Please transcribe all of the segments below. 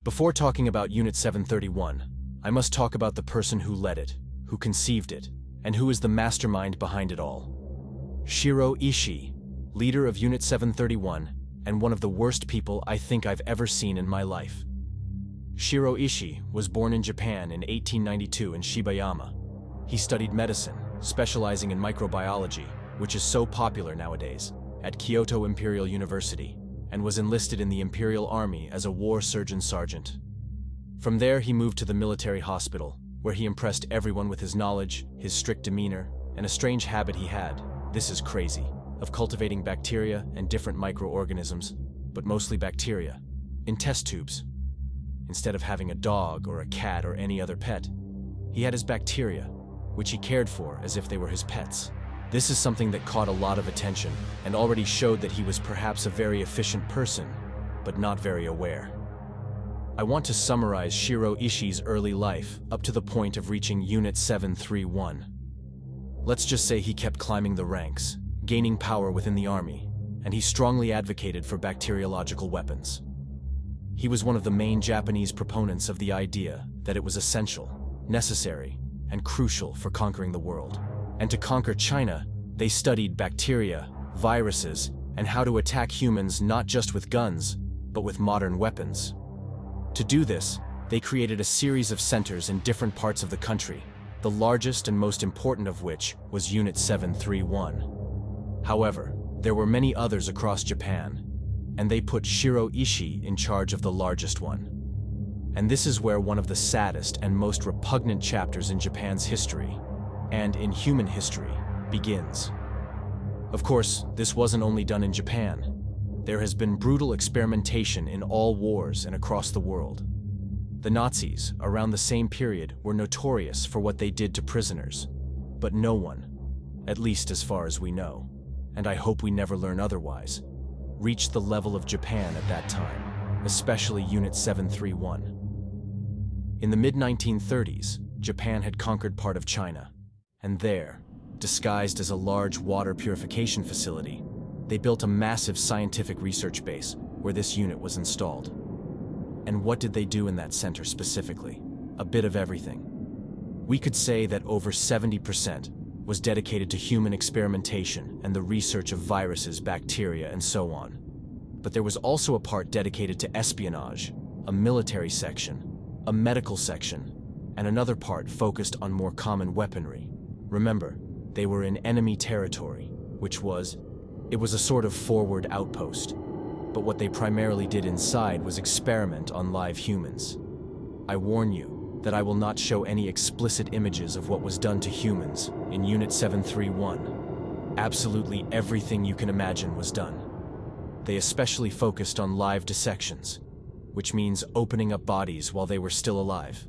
Before talking about Unit 731, I must talk about the person who led it, who conceived it, and who is the mastermind behind it all. Shiro Ishii, leader of Unit 731, and one of the worst people I think I've ever seen in my life. Shiro Ishii was born in Japan in 1892 in Shibayama. He studied medicine, specializing in microbiology, which is so popular nowadays, at Kyoto Imperial University, and was enlisted in the Imperial Army as a war surgeon sergeant. From there, he moved to the military hospital, where he impressed everyone with his knowledge, his strict demeanor, and a strange habit he had, this is crazy, of cultivating bacteria and different microorganisms, but mostly bacteria, in test tubes. Instead of having a dog or a cat or any other pet, he had his bacteria, which he cared for as if they were his pets. This is something that caught a lot of attention and already showed that he was perhaps a very efficient person, but not very aware. I want to summarize Shiro Ishii's early life up to the point of reaching Unit 731. Let's just say he kept climbing the ranks, gaining power within the army, and he strongly advocated for bacteriological weapons. He was one of the main Japanese proponents of the idea that it was essential, necessary, and crucial for conquering the world. And to conquer China, they studied bacteria, viruses, and how to attack humans not just with guns, but with modern weapons. To do this, they created a series of centers in different parts of the country, the largest and most important of which was Unit 731. However, there were many others across Japan, and they put Shiro Ishii in charge of the largest one. And this is where one of the saddest and most repugnant chapters in Japan's history, and in human history, begins. Of course, this wasn't only done in Japan. There has been brutal experimentation in all wars and across the world. The Nazis, around the same period, were notorious for what they did to prisoners. But no one, at least as far as we know, and I hope we never learn otherwise, reached the level of Japan at that time, especially Unit 731. In the mid-1930s, Japan had conquered part of China, and there, disguised as a large water purification facility, they built a massive scientific research base where this unit was installed. And what did they do in that center specifically? A bit of everything. We could say that over 70% was dedicated to human experimentation and the research of viruses, bacteria, and so on. But there was also a part dedicated to espionage, a military section, a medical section, and another part focused on more common weaponry. Remember, they were in enemy territory, it was a sort of forward outpost. But what they primarily did inside was experiment on live humans. I warn you that I will not show any explicit images of what was done to humans in Unit 731. Absolutely everything you can imagine was done. They especially focused on live dissections, which means opening up bodies while they were still alive.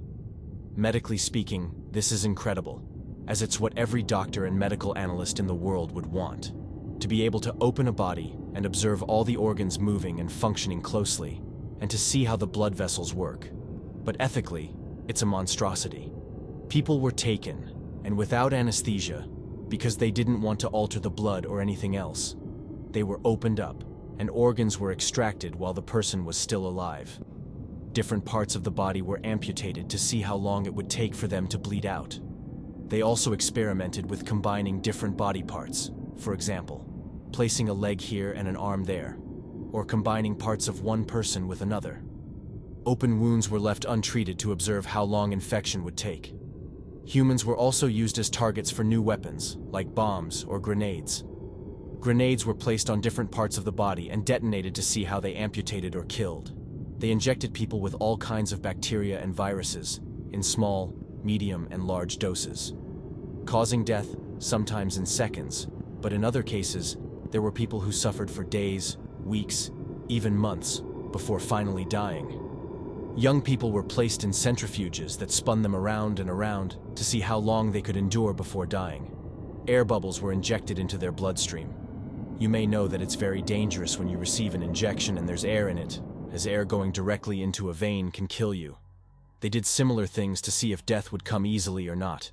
Medically speaking, this is incredible, as it's what every doctor and medical analyst in the world would want. To be able to open a body and observe all the organs moving and functioning closely, and to see how the blood vessels work. But ethically, it's a monstrosity. People were taken, and without anesthesia, because they didn't want to alter the blood or anything else. They were opened up, and organs were extracted while the person was still alive. Different parts of the body were amputated to see how long it would take for them to bleed out. They also experimented with combining different body parts, for example, placing a leg here and an arm there, or combining parts of one person with another. Open wounds were left untreated to observe how long infection would take. Humans were also used as targets for new weapons, like bombs or grenades. Grenades were placed on different parts of the body and detonated to see how they amputated or killed. They injected people with all kinds of bacteria and viruses, in small, medium, and large doses, causing death, sometimes in seconds, but in other cases, there were people who suffered for days, weeks, even months, before finally dying. Young people were placed in centrifuges that spun them around and around to see how long they could endure before dying. Air bubbles were injected into their bloodstream. You may know that it's very dangerous when you receive an injection and there's air in it, as air going directly into a vein can kill you. They did similar things to see if death would come easily or not.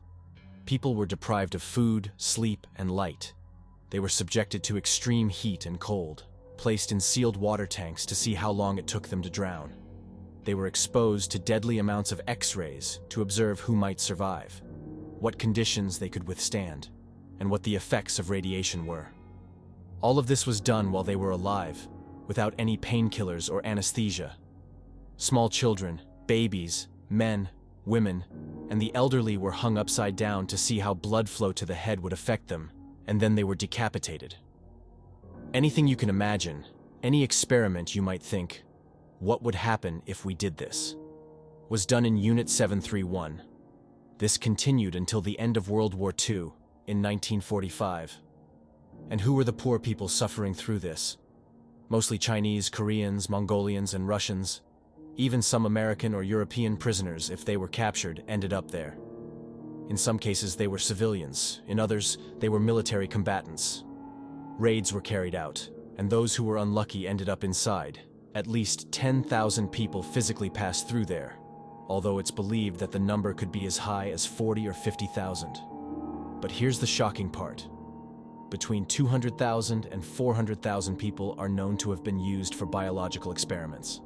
People were deprived of food, sleep, and light. They were subjected to extreme heat and cold, placed in sealed water tanks to see how long it took them to drown. they were exposed to deadly amounts of X-rays to observe who might survive, what conditions they could withstand, and what the effects of radiation were. All of this was done while they were alive, without any painkillers or anesthesia. Small children, babies, men, women, and the elderly were hung upside down to see how blood flow to the head would affect them, and then they were decapitated. Anything you can imagine, any experiment you might think, what would happen if we did this, was done in Unit 731. This continued until the end of World War II in 1945. And who were the poor people suffering through this? Mostly Chinese, Koreans, Mongolians, and Russians. Even some American or European prisoners, if they were captured, ended up there. In some cases, they were civilians. In others, they were military combatants. Raids were carried out, and those who were unlucky ended up inside. At least 10,000 people physically passed through there, although it's believed that the number could be as high as 40 or 50,000. But here's the shocking part. Between 200,000 and 400,000 people are known to have been used for biological experiments.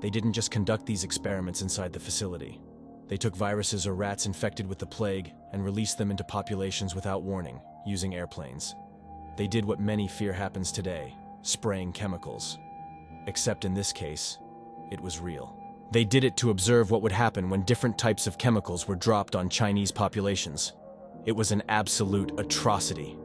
They didn't just conduct these experiments inside the facility. They took viruses or rats infected with the plague and released them into populations without warning, using airplanes. They did what many fear happens today, spraying chemicals. Except in this case, it was real. They did it to observe what would happen when different types of chemicals were dropped on Chinese populations. It was an absolute atrocity.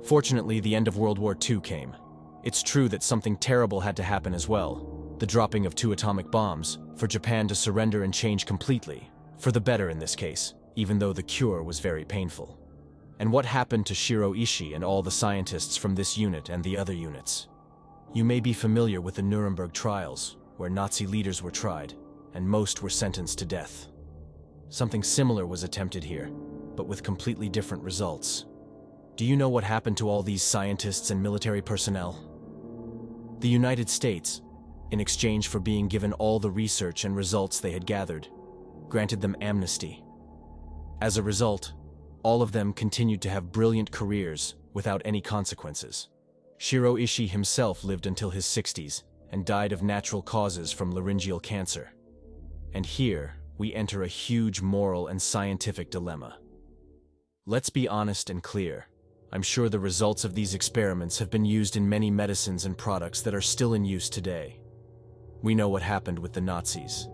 Fortunately, the end of World War II came. It's true that something terrible had to happen as well, the dropping of 2 atomic bombs, for Japan to surrender and change completely, for the better in this case, even though the cure was very painful. And what happened to Shiro Ishii and all the scientists from this unit and the other units? You may be familiar with the Nuremberg trials, where Nazi leaders were tried, and most were sentenced to death. Something similar was attempted here, but with completely different results. Do you know what happened to all these scientists and military personnel? The United States, in exchange for being given all the research and results they had gathered, granted them amnesty. As a result, all of them continued to have brilliant careers without any consequences. Shiro Ishii himself lived until his 60s and died of natural causes from laryngeal cancer. And here, we enter a huge moral and scientific dilemma. Let's be honest and clear. I'm sure the results of these experiments have been used in many medicines and products that are still in use today. We know what happened with the Nazis.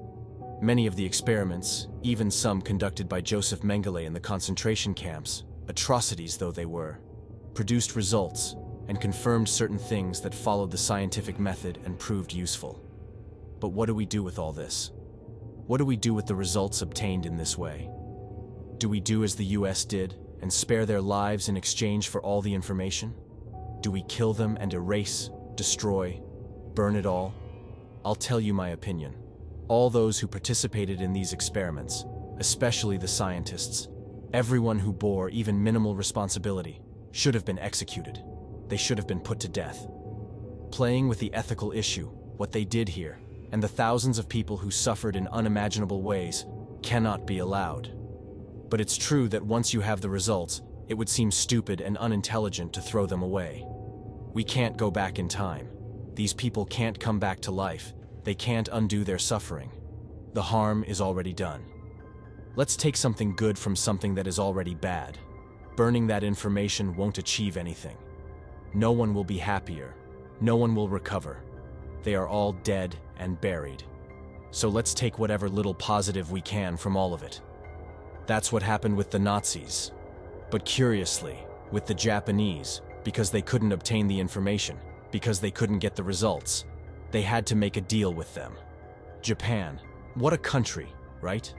Many of the experiments, even some conducted by Joseph Mengele in the concentration camps, atrocities though they were, produced results and confirmed certain things that followed the scientific method and proved useful. But what do we do with all this? What do we do with the results obtained in this way? Do we do as the US did and spare their lives in exchange for all the information? Do we kill them and erase, destroy, burn it all? I'll tell you my opinion. All those who participated in these experiments, especially the scientists, everyone who bore even minimal responsibility, should have been executed. They should have been put to death. Playing with the ethical issue, what they did here, and the thousands of people who suffered in unimaginable ways, cannot be allowed. But it's true that once you have the results, it would seem stupid and unintelligent to throw them away. We can't go back in time. These people can't come back to life. They can't undo their suffering. The harm is already done. Let's take something good from something that is already bad. Burning that information won't achieve anything. No one will be happier. No one will recover. They are all dead and buried. So let's take whatever little positive we can from all of it. That's what happened with the Nazis. But curiously, with the Japanese, because they couldn't obtain the information, because they couldn't get the results, they had to make a deal with them. Japan, what a country, right?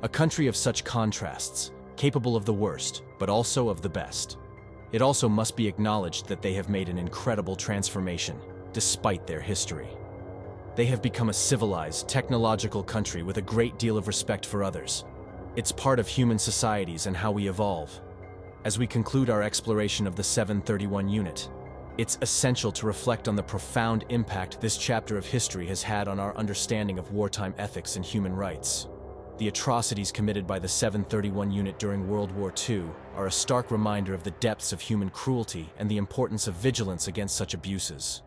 A country of such contrasts, capable of the worst, but also of the best. It also must be acknowledged that they have made an incredible transformation, despite their history. They have become a civilized, technological country with a great deal of respect for others. It's part of human societies and how we evolve. As we conclude our exploration of the 731 unit, it's essential to reflect on the profound impact this chapter of history has had on our understanding of wartime ethics and human rights. The atrocities committed by the 731 unit during World War II are a stark reminder of the depths of human cruelty and the importance of vigilance against such abuses.